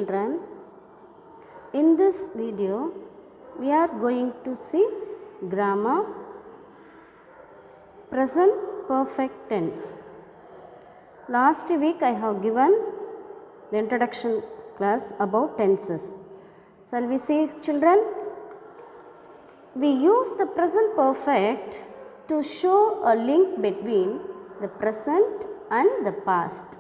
children, in this video we are going to see grammar present perfect tense. Last week I have given the introduction class about tenses. Shall we see, children? We use the present perfect to show a link between the present and the past.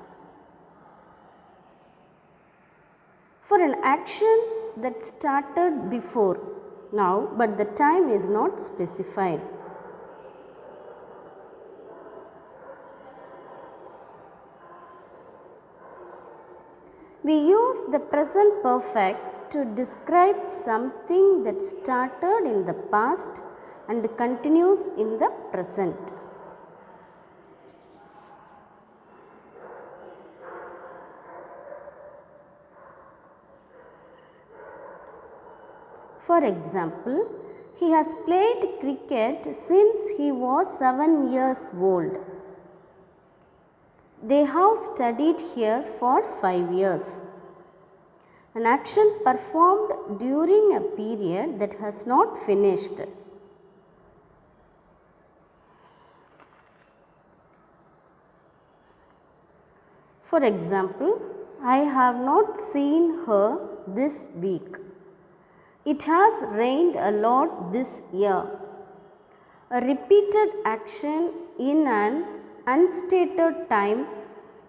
For an action that started before now, but the time is not specified. We use the present perfect to describe something that started in the past and continues in the present. For example, he has played cricket since he was 7 years old. They have studied here for 5 years. An action performed during a period that has not finished. For example, I have not seen her this week. It has rained a lot this year. A repeated action in an unstated time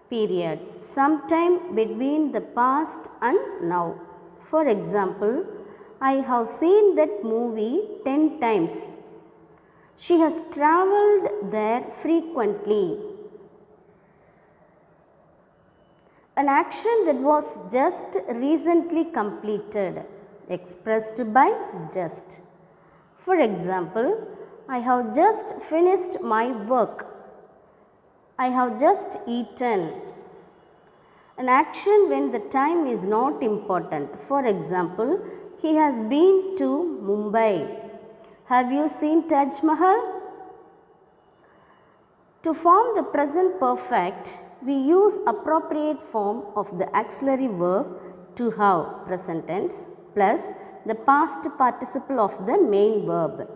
period, sometime between the past and now. For example, I have seen that movie 10 times. She has travelled there frequently. An action that was just recently completed, expressed by just. For example, I have just finished my work. I have just eaten. An action when the time is not important. For example, he has been to Mumbai. Have you seen Taj Mahal? To form the present perfect, we use appropriate form of the auxiliary verb to have, present tense, plus the past participle of the main verb.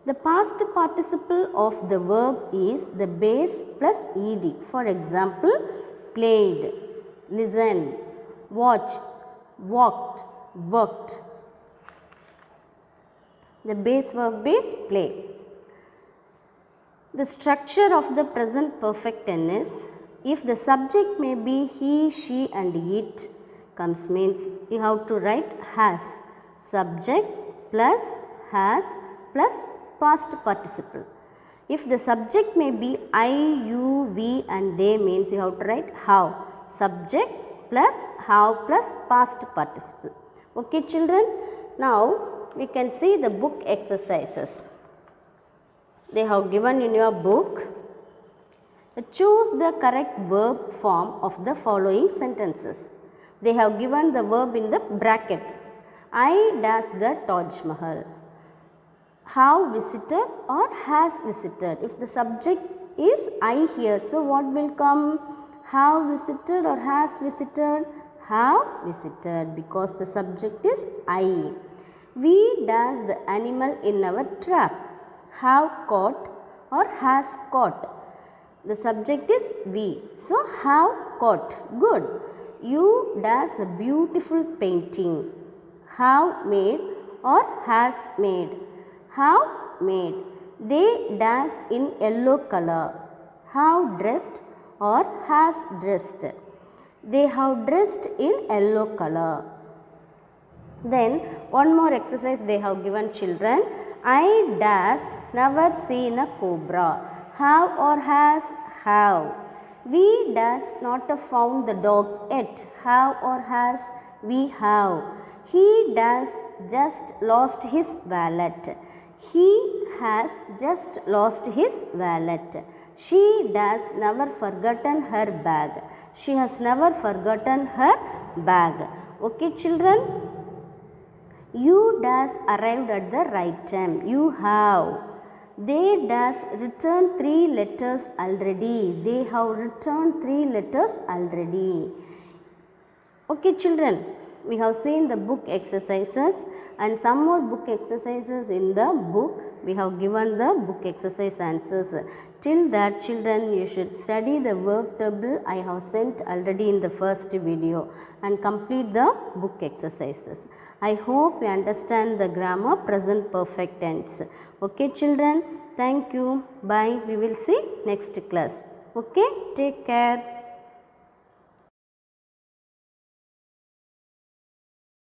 The past participle of the verb is the base plus ed. For example, played, listened, watched, walked, worked. The base verb is play. The structure of the present perfect tense is, if the subject may be he, she and it comes means you have to write has, subject plus has plus past participle. If the subject may be I, you, we and they means you have to write have, subject plus have plus past participle. Okay, children? Now we can see the book exercises. They have given in your book. Choose the correct verb form of the following sentences. They have given the verb in the bracket. I dash the Taj Mahal. Have visited or has visited. If the subject is I here, so what will come? Have visited or has visited? Have visited, because the subject is I. We dash the animal in our trap. Have caught or has caught. The subject is we. So, have caught. Good. You dash a beautiful painting. Have made or has made. Have made. They dash in yellow color. Have dressed or has dressed. They have dressed in yellow color. Then one more exercise they have given children. I dash never seen a cobra. Have or has? Have. We dash not have found the dog yet. Have or has? We have. He dash just lost his wallet. He has just lost his wallet. She dash never forgotten her bag. She has never forgotten her bag. Okay, children? You dash arrived at the right time. You have. They dash returned 3 letters already. They have returned 3 letters already. Okay, children. we have seen the book exercises and some more book exercises in the book. We have given the book exercise answers. Till that children, you should study the verb table I have sent already in the first video and complete the book exercises. I hope you understand the grammar present perfect tense. Okay children, thank you. Bye. We will see next class. Okay, take care.